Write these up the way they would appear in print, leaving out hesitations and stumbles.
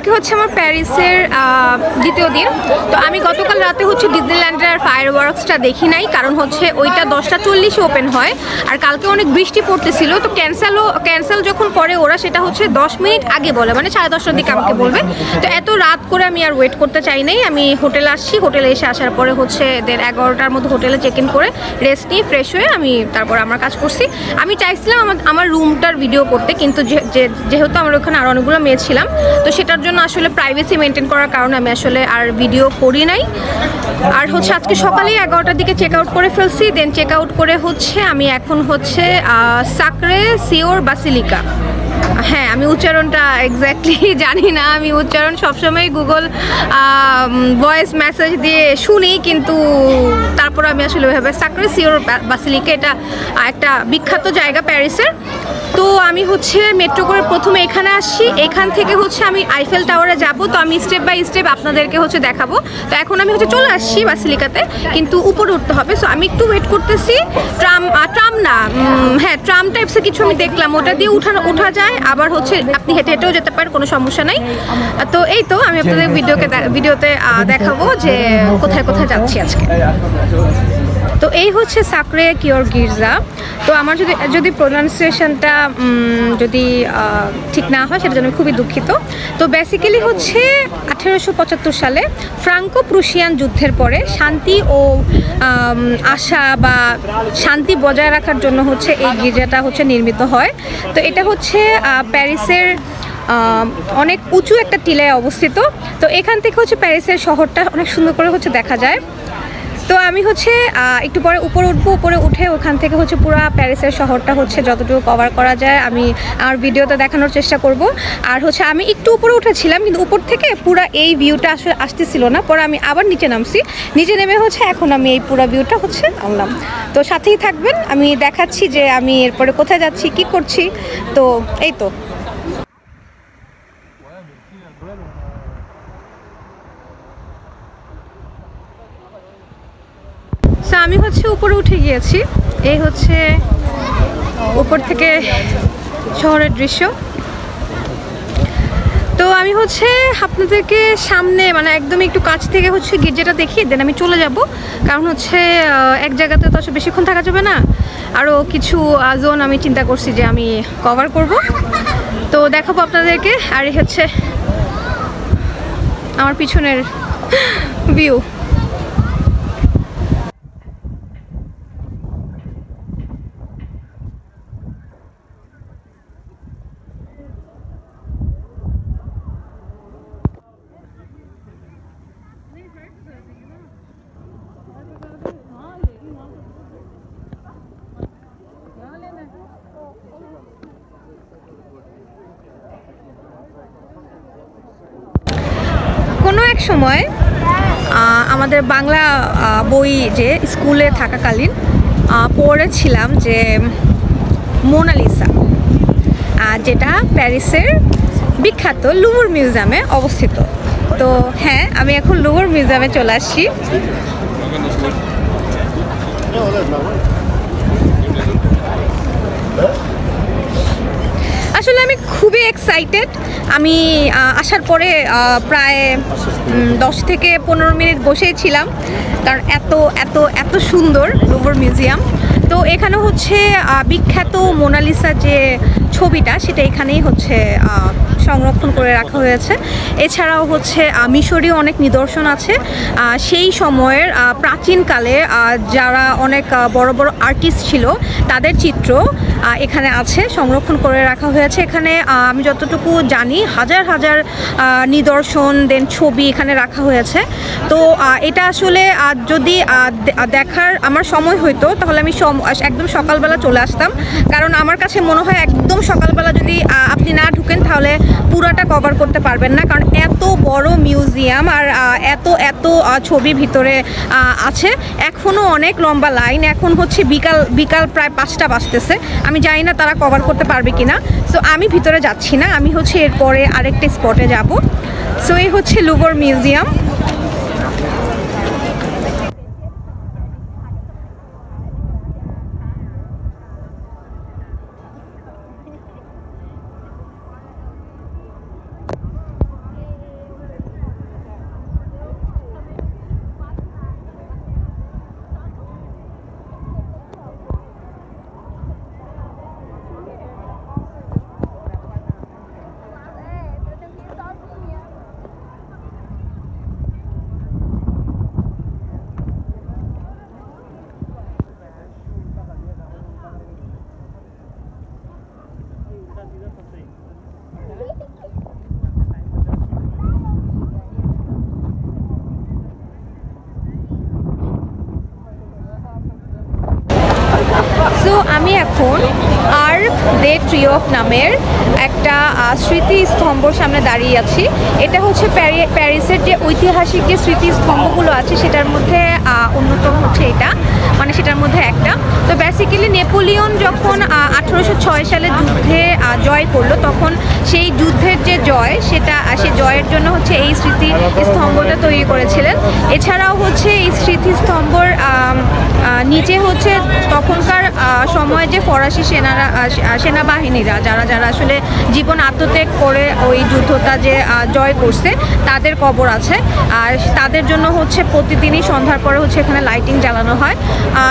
আজকে হচ্ছে আমার প্যারিসের দ্বিতীয় দিন। তো আমি গতকাল রাতে হচ্ছে ডিজনিল্যান্ডের ফায়ার ওয়ার্কসটা দেখি নাই, কারণ হচ্ছে ওইটা 10:40 ওপেন হয় আর কালকে অনেক বৃষ্টি পড়তেছিল। তো ক্যান্সেল যখন করে ওরা, সেটা হচ্ছে 10 মিনিট আগে বলে, মানে 10:30টার দিকে আমাকে বলবে। তো এত রাত করে আমি আর ওয়েট করতে চাই নাই, আমি হোটেলে আসছি। হোটেলে এসে আসার পরে হচ্ছে 11:30টার মধ্যে হোটেলে চেক ইন করে রেস্ট নিয়ে ফ্রেশ হয়ে আমি তারপর আমার কাজ করছি। আমি চাইছিলাম আমার রুমটার ভিডিও করতে, কিন্তু যেহেতু আমার ওখানে আরও অনেকগুলো মেয়ে ছিলাম, তো সেটার জন্য আসলে প্রাইভেসি মেনটেন করার কারণে আমি আসলে আর ভিডিও করি নাই। আর হচ্ছে আজকে সকালেই 11টার দিকে চেক আউট করে ফেলছি। দেন চেক আউট করে হচ্ছে আমি এখন হচ্ছে সাকরে সিওর বাসিলিকা, হ্যাঁ আমি উচ্চারণটা এক্স্যাক্টলি জানি না, আমি উচ্চারণ সবসময় গুগল ভয়েস মেসেজ দিয়ে শুনি, কিন্তু তারপর আমি আসলে ওইভাবে সাকরে সিওর বাসিলিকা, এটা একটা বিখ্যাত জায়গা প্যারিসের। তো আমি হচ্ছে মেট্রো করে প্রথমে এখানে আসছি, এখান থেকে হচ্ছে আমি আইফেল টাওয়ারে যাব। তো আমি স্টেপ বাই স্টেপ আপনাদেরকে হচ্ছে দেখাবো। তো এখন আমি হচ্ছে চলে আসছি বাসিলিকাতে, কিন্তু উপরে উঠতে হবে। সো আমি একটু ওয়েট করতেছি। ট্রাম না, হ্যাঁ ট্রাম টাইপসের কিছু আমি দেখলাম, ওটা দিয়ে উঠা যায়, আবার হচ্ছে আপনি হেঁটে হেঁটেও যেতে পারেন, কোনো সমস্যা নাই। তো এই তো আমি আপনাদের ভিডিওতে দেখাবো যে কোথায় কোথায় যাচ্ছি আজকে। তো এই হচ্ছে সাকরে কিওর গির্জা। তো আমার যদি প্রোনাউন্সিয়েশনটা যদি ঠিক না হয় সেটার জন্য খুবই দুঃখিত। তো বেসিক্যালি হচ্ছে 1875 সালে ফ্রাঙ্কো প্রুশিয়ান যুদ্ধের পরে শান্তি ও আশা বা শান্তি বজায় রাখার জন্য হচ্ছে এই গির্জাটা হচ্ছে নির্মিত হয়। তো এটা হচ্ছে প্যারিসের অনেক উঁচু একটা টিলায় অবস্থিত। তো এখান থেকে হচ্ছে প্যারিসের শহরটা অনেক সুন্দর করে হচ্ছে দেখা যায়। তো আমি হচ্ছে একটু পরে উপরে উঠবো, উপরে উঠে ওখান থেকে হচ্ছে পুরো প্যারিসের শহরটা হচ্ছে যতটুকু কভার করা যায় আমি আমার ভিডিওতে দেখানোর চেষ্টা করব। আর হচ্ছে আমি একটু উপরে উঠেছিলাম, কিন্তু উপর থেকে পুরো এই ভিউটা আসলে আসতেছিল না, পরে আমি আবার নিচে নামছি। নিচে নেমে হচ্ছে এখন আমি এই পুরো ভিউটা হচ্ছে আনলাম। তো সাথেই থাকবেন, আমি দেখাচ্ছি যে আমি এরপরে কোথায় যাচ্ছি, কি করছি। তো এই তো আমি হচ্ছে উপরে উঠে গিয়েছি। এই হচ্ছে উপর থেকে শহরের দৃশ্য। তো আমি হচ্ছে আপনাদেরকে সামনে মানে একদম একটু কাছ থেকে হচ্ছে গির্জাটা দেখিয়ে দেন আমি চলে যাব, কারণ হচ্ছে এক জায়গাতে তো আসলে বেশিক্ষণ থাকা যাবে না। আরও কিছু জোন আমি চিন্তা করছি যে আমি কভার করব, তো দেখাবো আপনাদেরকে। আর এই হচ্ছে আমার পিছনের ভিউ। কোনো এক সময় আমাদের বাংলা বই যে স্কুলে থাকাকালীন পড়েছিলাম যে মোনালিসা, যেটা প্যারিসের বিখ্যাত লুভর মিউজিয়ামে অবস্থিত। তো হ্যাঁ, আমি এখন লুভর মিউজিয়ামে চলে আসছি। আসলে আমি খুবই এক্সাইটেড। আমি আসার পরে প্রায় 10 থেকে 15 মিনিট বসেই ছিলাম, কারণ এত এত এত সুন্দর লুভর মিউজিয়াম। তো এখানে হচ্ছে বিখ্যাত মোনালিসা যে ছবিটা, সেটা এখানেই হচ্ছে সংরক্ষণ করে রাখা হয়েছে। এছাড়াও হচ্ছে মিশরীয় অনেক নিদর্শন আছে, সেই সময়ের প্রাচীনকালে যারা অনেক বড় বড় আর্টিস্ট ছিল তাদের চিত্র এখানে আছে, সংরক্ষণ করে রাখা হয়েছে। এখানে আমি যতটুকু জানি হাজার হাজার নিদর্শন দেন ছবি এখানে রাখা হয়েছে। তো এটা আসলে যদি দেখার আমার সময় হইতো তাহলে আমি একদম সকালবেলা চলে আসতাম, কারণ আমার কাছে মনে হয় একদম সকালবেলা যদি আপনি না ঢুকেন তাহলে পুরাটা কভার করতে পারবেন না, কারণ এত বড় মিউজিয়াম আর এত এত ছবি ভিতরে আছে। এখনও অনেক লম্বা লাইন, এখন হচ্ছে বিকাল প্রায় 5টা বাজতেছে। আমি জানি না তারা কভার করতে পারবে কিনা। সো আমি ভিতরে যাচ্ছি না, আমি হচ্ছে এরপরে আরেকটা স্পটে যাব। সো এই হচ্ছে লুভর মিউজিয়াম। আমি এখন আর্ক দে ট্রিউম্ফ নামের একটা স্মৃতিস্তম্ভর সামনে দাঁড়িয়ে আছি। এটা হচ্ছে প্যারিসের যে ঐতিহাসিক যে স্মৃতিস্তম্ভগুলো আছে সেটার মধ্যে অন্যতম হচ্ছে এটা, মানে সেটার মধ্যে একটা। তো বেসিক্যালি নেপোলিয়ন যখন 1806 সালে যুদ্ধে জয় করলো, তখন সেই যুদ্ধের যে জয় সে জয়ের জন্য হচ্ছে এই স্মৃতিস্তম্ভটা তৈরি করেছিলেন। এছাড়াও হচ্ছে এই স্মৃতিস্তম্ভর নিচে হচ্ছে তখনকার সময়ে যে ফরাসি সেনাবাহিনীরা যারা আসলে জীবন আত্মত্যাগ করে ওই যুদ্ধটা যে জয় করছে তাদের কবর আছে। আর তাদের জন্য হচ্ছে প্রতিদিনই সন্ধ্যার পরে হচ্ছে এখানে লাইটিং জ্বালানো হয়।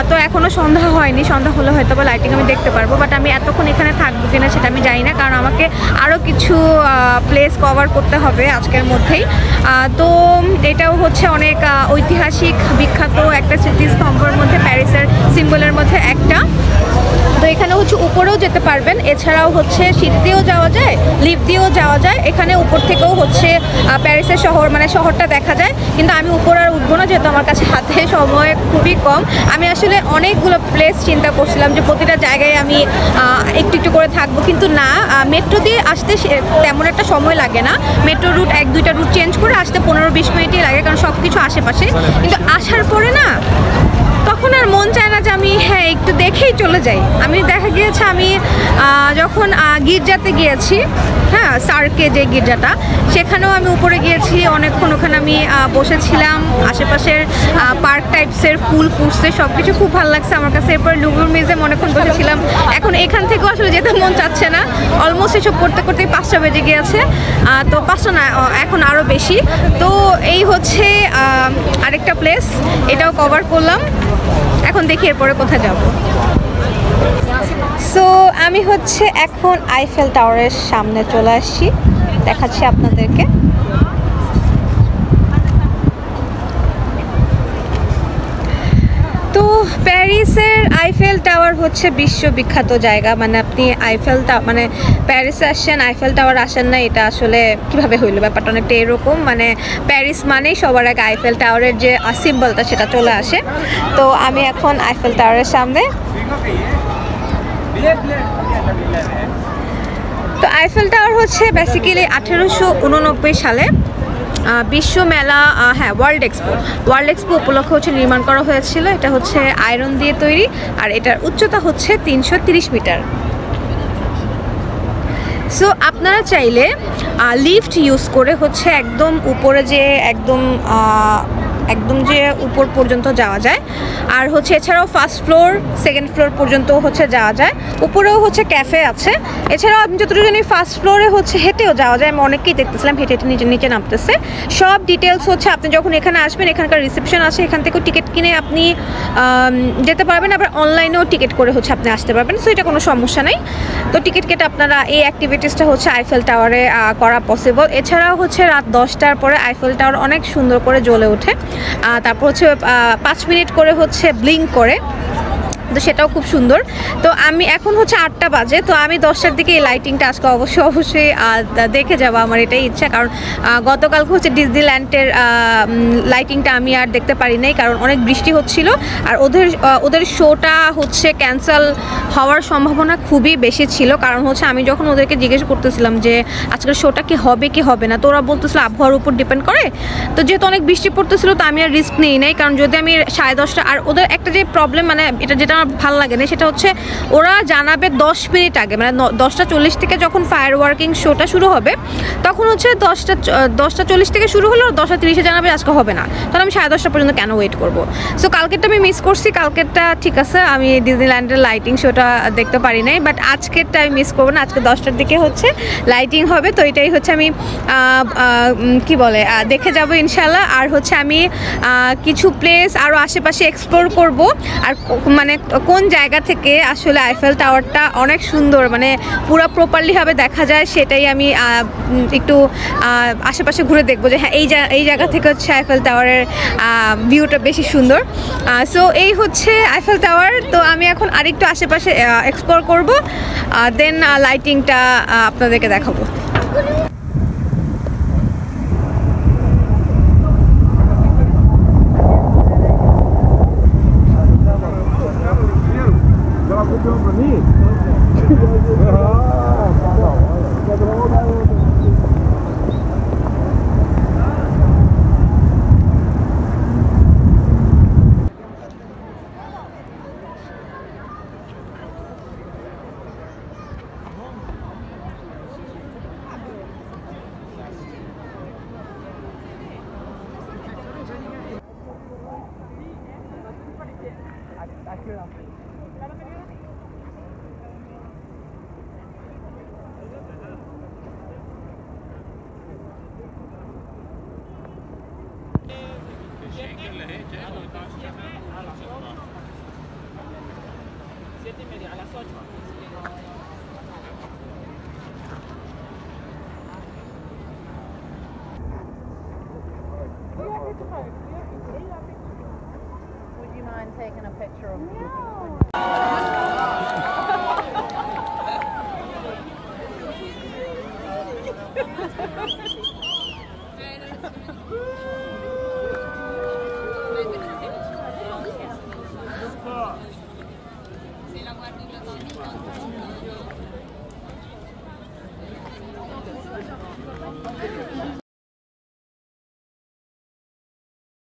তো এখনও সন্ধ্যা হয়নি, সন্ধ্যা হলে হয়তো বা লাইটিং আমি দেখতে পারবো, বাট আমি এতক্ষণ এখানে থাকবো কিনা সেটা আমি জানি না, কারণ আমাকে আরও কিছু প্লেস কভার করতে হবে আজকের মধ্যেই। তো এটাও হচ্ছে অনেক ঐতিহাসিক বিখ্যাত একটা স্মৃতিস্তম্ভের মধ্যে, প্যারিসের সিম্বলের মধ্যে একটা। তো এখানে হচ্ছে উপরেও যেতে পারবেন, এছাড়াও হচ্ছে সিঁড়ি দিয়েও যাওয়া যায়, লিফট দিয়েও যাওয়া যায়। এখানে উপর থেকেও হচ্ছে প্যারিসের শহর, মানে শহরটা দেখা যায়। কিন্তু আমি উপর আর উঠবো না, যেহেতু আমার কাছে হাতে সময় খুবই কম। আমি আসলে অনেকগুলো প্লেস চিন্তা করছিলাম যে প্রতিটা জায়গায় আমি একটু একটু করে থাকবো, কিন্তু না, মেট্রো দিয়ে আসতে তেমন একটা সময় লাগে না। মেট্রো রুট 1-2টা রুট চেঞ্জ করে আসতে 15-20 মিনিটই লাগে, কারণ সব কিছু আশেপাশে। কিন্তু আসার পরে না তখন আর মন চায় না যে আমি একটু দেখেই চলে যাই। আমি দেখা গিয়েছে আমি যখন গির্জাতে গিয়েছি, সার্কে যে গির্জাটা, সেখানেও আমি উপরে গিয়েছি অনেকক্ষণ। ওখানে আমি বসেছিলাম, আশেপাশের পার্ক টাইপসের ফুল ফুটছে, সব কিছু খুব ভালো লাগছে আমার কাছে। এরপর লুভর মিউজিয়াম অনেকক্ষণ বসেছিলাম। এখন এখান থেকেও আসলে যেতে মন চাচ্ছে না, অলমোস্ট এসব করতে করতেই 5টা বেজে গিয়েছে। তো 5টা না, এখন আরও বেশি। তো এই হচ্ছে আরেকটা প্লেস, এটাও কভার করলাম। এখন দেখি এরপরে কোথায় যাব। সো আমি হচ্ছে এখন আইফেল টাওয়ারের সামনে চলে আসছি, দেখাচ্ছি আপনাদেরকে। তো প্যারিসের আইফেল টাওয়ার হচ্ছে বিশ্ববিখ্যাত জায়গা। মানে আপনি মানে প্যারিসে আসছেন, আইফেল টাওয়ার আসেন না, এটা আসলে কিভাবে হইলো? ব্যাপারটা অনেকটা এরকম, মানে প্যারিস মানেই সবার আগে আইফেল টাওয়ারের যে সিম্বলটা সেটা চলে আসে। তো আমি এখন আইফেল টাওয়ারের সামনে। তো আইফেল টাওয়ার হচ্ছে বেসিক্যালি 1889 সালে বিশ্ব মেলা, ওয়ার্ল্ড এক্সপো উপলক্ষে হচ্ছে নির্মাণ করা হয়েছিল। এটা হচ্ছে আয়রন দিয়ে তৈরি, আর এটার উচ্চতা হচ্ছে 330 মিটার। সো আপনারা চাইলে লিফট ইউজ করে হচ্ছে একদম উপরে যে একদম যে উপর পর্যন্ত যাওয়া যায়। আর হচ্ছে এছাড়াও ফার্স্ট ফ্লোর, সেকেন্ড ফ্লোর পর্যন্ত হচ্ছে যাওয়া যায়। উপরেও হচ্ছে ক্যাফে আছে। এছাড়াও আপনি যতটুকু জানি ফার্স্ট ফ্লোরে হচ্ছে হেঁটেও যাওয়া যায়। আমি অনেককেই দেখতেছিলাম হেঁটে নিচে নামতেছে। সব ডিটেলস হচ্ছে আপনি যখন এখানে আসবেন, এখানকার রিসেপশন আছে, এখান থেকেও টিকিট কিনে আপনি যেতে পারবেন। আবার অনলাইনেও টিকিট করে হচ্ছে আপনি আসতে পারবেন। সো এটা কোনো সমস্যা নেই। তো টিকিট কেটে আপনারা এই অ্যাক্টিভিটিসটা হচ্ছে আইফেল টাওয়ারে করা পসিবল। এছাড়াও হচ্ছে রাত 10টার পরে আইফেল টাওয়ার অনেক সুন্দর করে জ্বলে ওঠে। তারপর হচ্ছে 5 মিনিট করে হচ্ছে ব্লিঙ্ক করে, তো সেটাও খুব সুন্দর। তো আমি এখন হচ্ছে 8টা বাজে, তো আমি 10টার দিকে এই লাইটিংটা আজকে অবশ্যই দেখে যাবো, আমার এটাই ইচ্ছা। কারণ গতকালকে হচ্ছে ডিজনিল্যান্ডের লাইটিংটা আমি আর দেখতে পারি নাই, কারণ অনেক বৃষ্টি হচ্ছিল। আর ওদের শোটা হচ্ছে ক্যান্সেল হওয়ার সম্ভাবনা খুবই বেশি ছিল, কারণ হচ্ছে আমি যখন ওদেরকে জিজ্ঞেস করতেছিলাম যে আজকের শোটা কি হবে না, তো ওরা বলতেছিল আবহাওয়ার উপর ডিপেন্ড করে। তো যেহেতু অনেক বৃষ্টি পড়তেছিল, তো আমি আর রিস্ক নিই নাই, কারণ যদি আমি 10:30, আর ওদের একটা যে প্রবলেম, মানে যেটা আমার ভালো লাগে না, সেটা হচ্ছে ওরা জানাবে 10 মিনিট আগে, মানে 10:40 থেকে যখন ফায়ার ওয়ার্কিং শোটা শুরু হবে, তখন হচ্ছে 10:40 থেকে শুরু হলো, 10:30 জানাবে আজকে হবে না। তাহলে আমি 10:30 পর্যন্ত কেন ওয়েট করবো? সো কালকেরটা আমি মিস করছি। কালকেরটা ঠিক আছে, আমি ডিজনিল্যান্ডের লাইটিং শোটা দেখতে পারি নাই, বাট আজকেরটা আমি মিস করবো না। আজকে 10টার দিকে হচ্ছে লাইটিং হবে, তো এটাই হচ্ছে আমি কি বলে দেখে যাব ইনশাল্লাহ। আর হচ্ছে আমি কিছু প্লেস আরও আশেপাশে এক্সপ্লোর করব। আর মানে কোন জায়গা থেকে আসলে আইফেল টাওয়ারটা অনেক সুন্দর, মানে পুরো প্রপারলিভাবে দেখা যায়, সেটাই আমি একটু আশেপাশে ঘুরে দেখবো যে হ্যাঁ এই জায়গা থেকে হচ্ছে আইফেল টাওয়ারের ভিউটা বেশি সুন্দর। সো এই হচ্ছে আইফেল টাওয়ার। তো আমি এখন আরেকটু আশেপাশে এক্সপ্লোর করব, দেন লাইটিংটা আপনাদেরকে দেখাবো। Would you mind taking a picture of me? No.